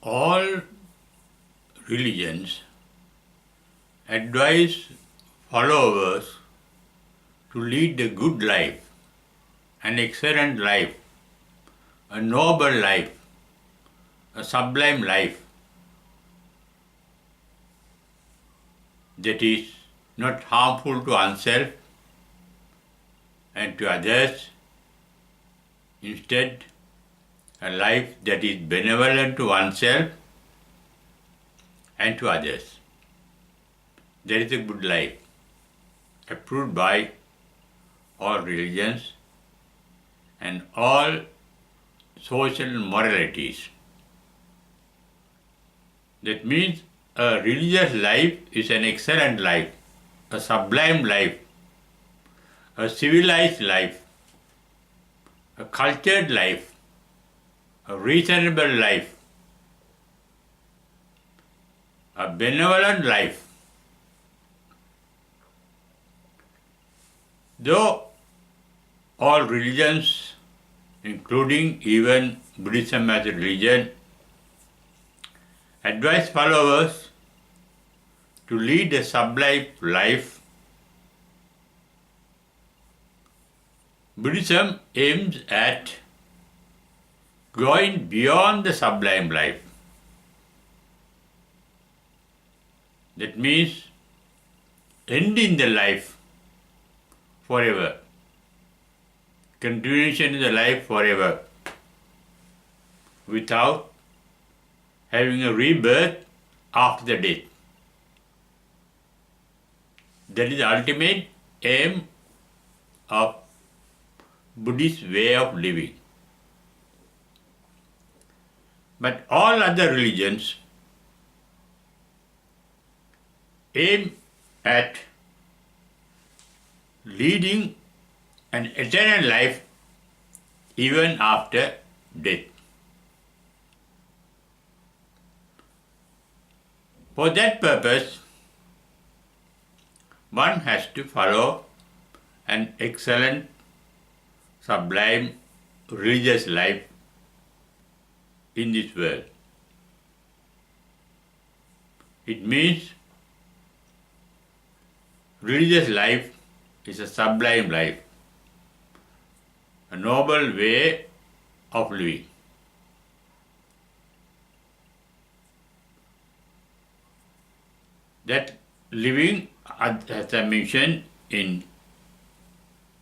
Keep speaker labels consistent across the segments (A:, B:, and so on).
A: All religions advise followers to lead a good life, an excellent life, a noble life, a sublime life that is not harmful to oneself and to others, instead a life that is benevolent to oneself and to others. That is a good life, approved by all religions and all social moralities. That means a religious life is an excellent life, a sublime life, a civilized life, a cultured life, a reasonable life, a benevolent life. Though all religions, including even Buddhism as a religion, advise followers to lead a sublime life, Buddhism aims at going beyond the sublime life. That means ending the life forever, continuation in the life forever, without having a rebirth after the death. That is the ultimate aim of Buddhist way of living. But all other religions aim at leading an eternal life even after death. For that purpose, one has to follow an excellent, sublime religious life in this world. It means religious life is a sublime life, a noble way of living. That living, as I mentioned, in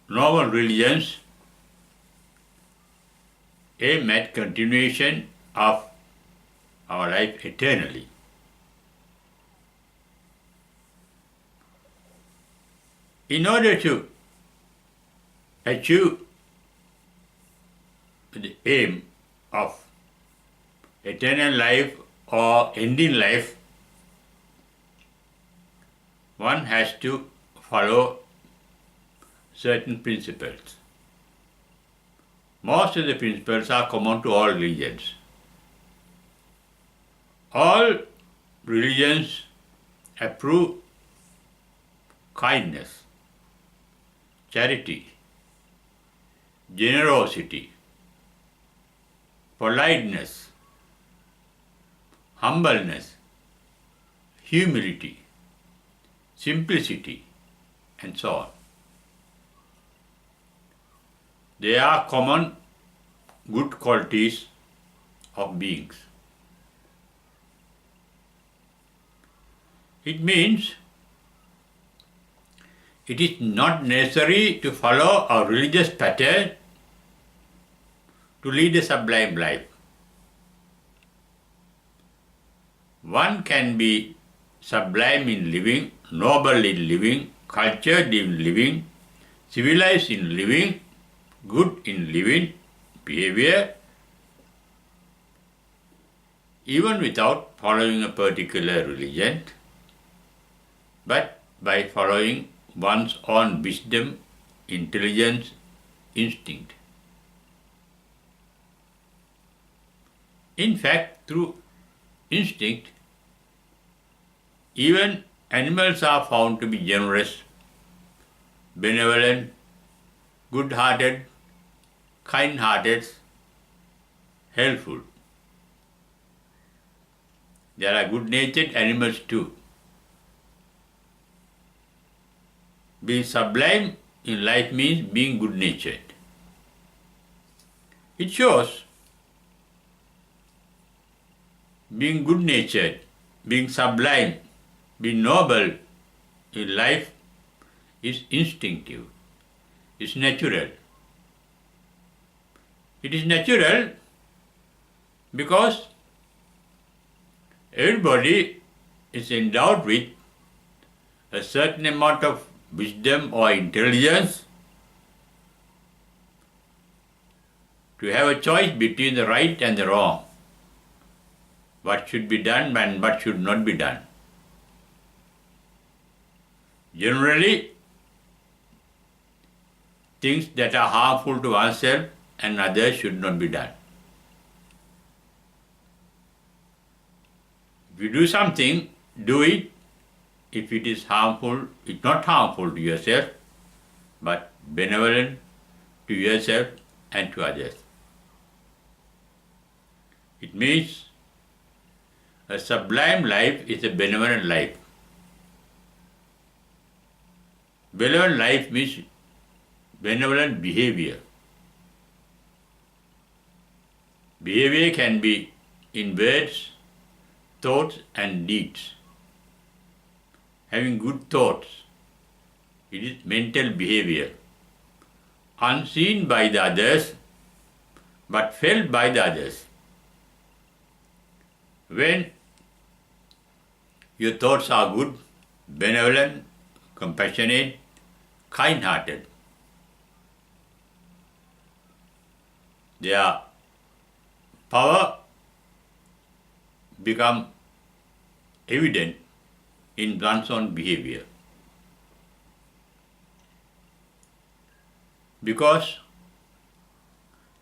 A: noble religions aim at continuation of our life eternally. In order to achieve the aim of eternal life or ending life, one has to follow certain principles. Most of the principles are common to all religions. All religions approve kindness, charity, generosity, politeness, humbleness, humility, simplicity, and so on. They are common good qualities of beings. It means it is not necessary to follow a religious pattern to lead a sublime life. One can be sublime in living, noble in living, cultured in living, civilized in living, good in living, behaviour, even without following a particular religion, but by following one's own wisdom, intelligence, instinct. In fact, through instinct, even animals are found to be generous, benevolent, good-hearted, kind-hearted, helpful. There are good-natured animals too. Being sublime in life means being good-natured. It shows being good-natured, being sublime, being noble in life is instinctive, it's natural. It is natural because everybody is endowed with a certain amount of wisdom or intelligence to have a choice between the right and the wrong, what should be done and what should not be done. Generally, things that are harmful to oneself and others should not be done. If you do something, do it. If it is harmful, it's not harmful to yourself, but benevolent to yourself and to others. It means a sublime life is a benevolent life. Benevolent life means benevolent behavior. Behavior can be in words, thoughts and deeds. Having good thoughts, it is mental behavior, unseen by the others, but felt by the others. When your thoughts are good, benevolent, compassionate, kind-hearted, their power become evident in one's own behavior. Because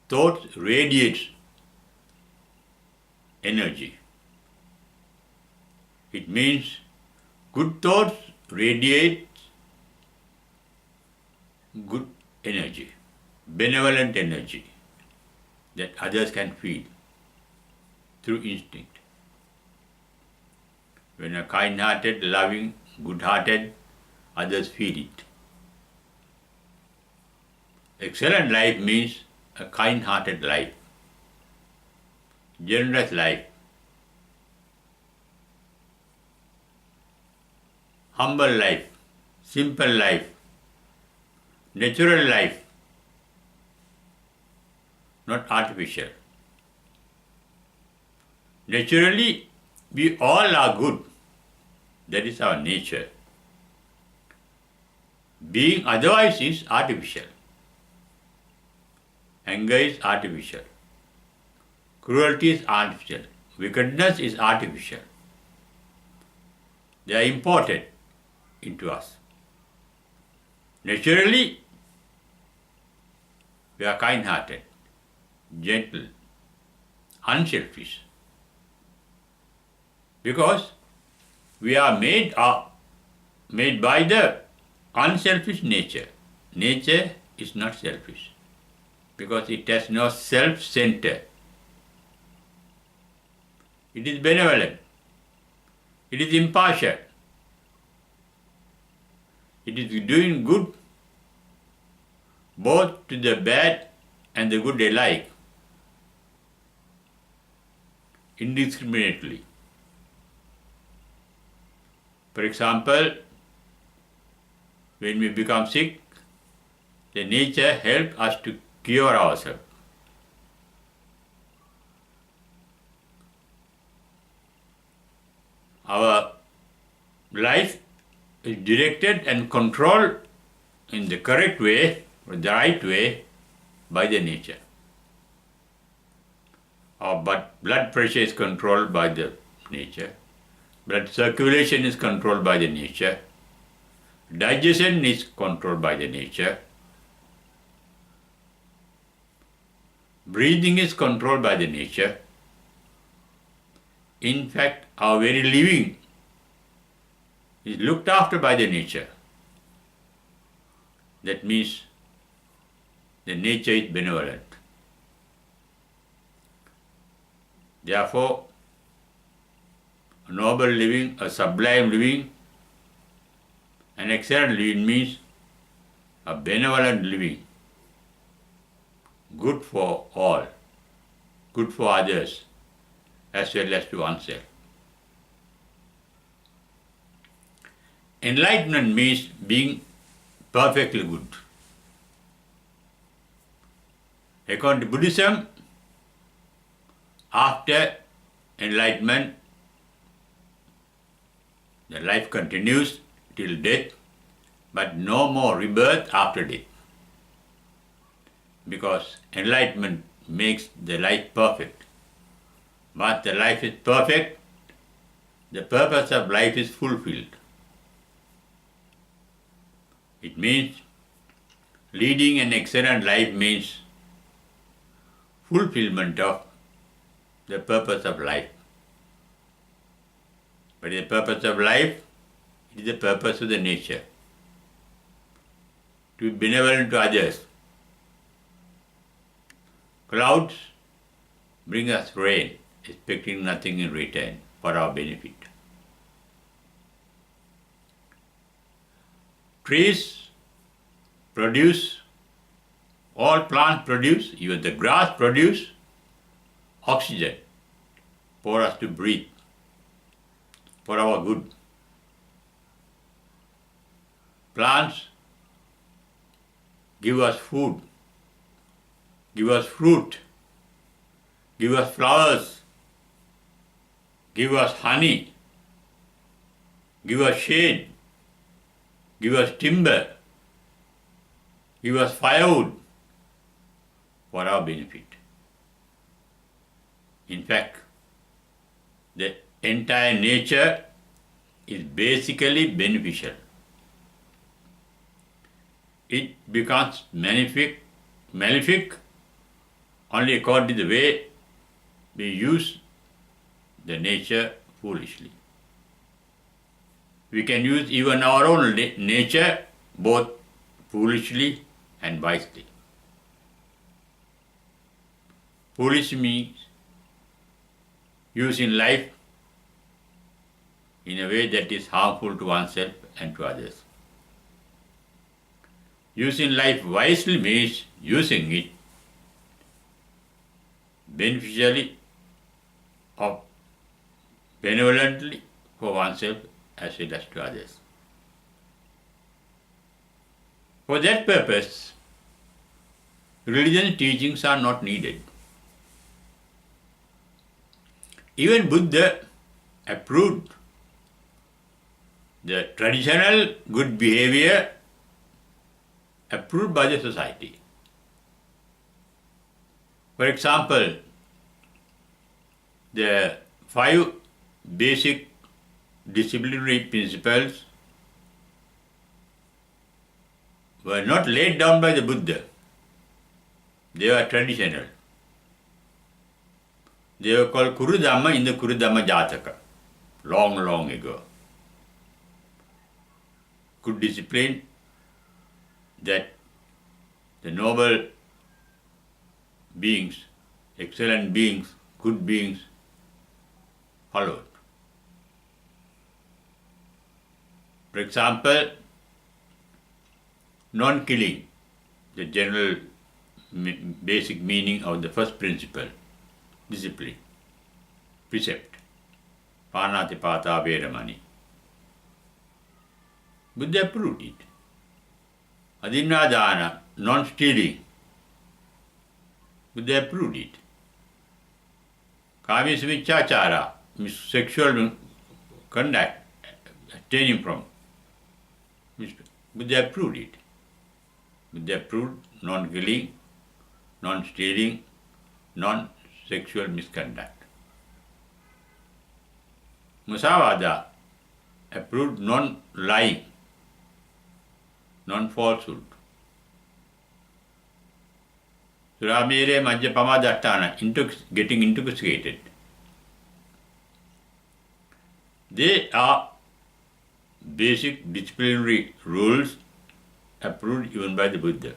A: thought radiates energy. It means good thoughts radiate good energy, benevolent energy that others can feel through instinct. When a kind-hearted, loving, good-hearted, others feel it. Excellent life means a kind-hearted life, generous life, humble life, simple life, natural life, not artificial. Naturally, we all are good. That is our nature. Being otherwise is artificial. Anger is artificial. Cruelty is artificial. Wickedness is artificial. They are imported into us. Naturally, we are kind-hearted, gentle, unselfish. Because we are made by the unselfish nature. Nature is not selfish because it has no self-center. It is benevolent. It is impartial. It is doing good both to the bad and the good alike, indiscriminately. For example, when we become sick, the nature helps us to cure ourselves. Our life is directed and controlled in the correct way, or the right way, by the nature. Our blood pressure is controlled by the nature. Blood circulation is controlled by the nature. Digestion is controlled by the nature. Breathing is controlled by the nature. In fact, our very living is looked after by the nature. That means the nature is benevolent. Therefore, a noble living, a sublime living. An excellent living means a benevolent living, good for all, good for others, as well as to oneself. Enlightenment means being perfectly good. According to Buddhism, after enlightenment, the life continues till death, but no more rebirth after death. Because enlightenment makes the life perfect. Once the life is perfect, the purpose of life is fulfilled. It means leading an excellent life means fulfillment of the purpose of life. But the purpose of life, it is the purpose of the nature. To be benevolent to others. Clouds bring us rain, expecting nothing in return for our benefit. Trees produce, all plants produce, even the grass produce oxygen for us to breathe, for our good. Plants give us food, give us fruit, give us flowers, give us honey, give us shade, give us timber, give us firewood for our benefit. In fact, the entire nature is basically beneficial. It becomes malefic only according to the way we use the nature foolishly. We can use even our own nature both foolishly and wisely. Foolish means using life in a way that is harmful to oneself and to others. Using life wisely means using it beneficially or benevolently for oneself as well as to others. For that purpose, religious teachings are not needed. Even Buddha approved the traditional good behavior approved by the society. For example, the 5 basic disciplinary principles were not laid down by the Buddha. They were traditional. They were called Kurudhamma in the Kurudhamma Jataka, long ago. Good discipline that the noble beings, excellent beings, good beings followed. For example, non-killing, the general basic meaning of the first principle, discipline, precept, Panatipata Veramani. Buddha approved it. Adinadana, non-stealing, Buddha approved it. Kamisamichachara, sexual conduct, abstaining from, Buddha approved it. Buddha approved non-killing, non-stealing, non-sexual misconduct. Musavada approved non-lying, non-falsehood. Suramere Majjapama Dasthana, getting intoxicated. They are basic disciplinary rules approved even by the Buddha.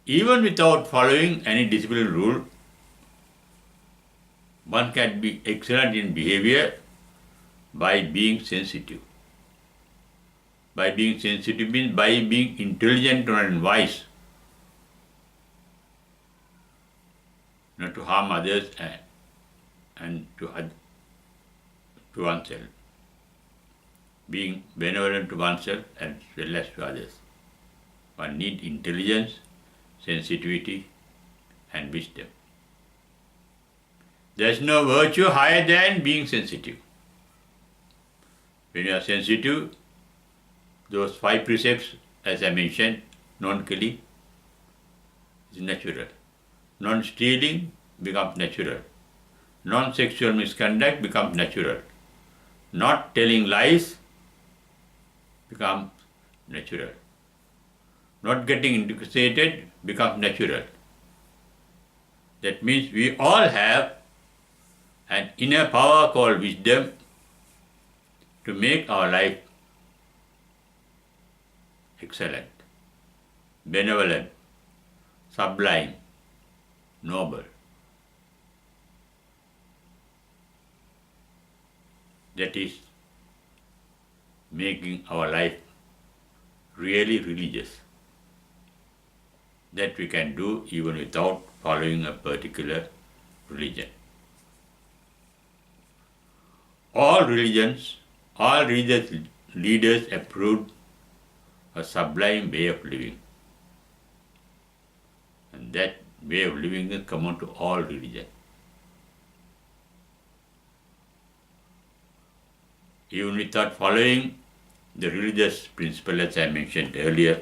A: Even without following any disciplinary rule, One can be excellent in behavior by being sensitive. By being sensitive means by being intelligent and wise, not to harm others and to oneself. Being benevolent to oneself as well as to others. One needs intelligence, sensitivity, and wisdom. There is no virtue higher than being sensitive. When you are sensitive, those 5 precepts, as I mentioned, non-killing is natural. Non-stealing becomes natural. Non-sexual misconduct becomes natural. Not telling lies becomes natural. Not getting intoxicated becomes natural. That means we all have an inner power called wisdom to make our life excellent, benevolent, sublime, noble. That is making our life really religious. That we can do even without following a particular religion. All religious leaders approved a sublime way of living. And that way of living is common to all religions. Even without following the religious principle as I mentioned earlier,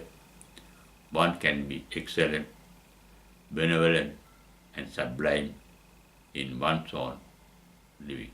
A: one can be excellent, benevolent, and sublime in one's own living.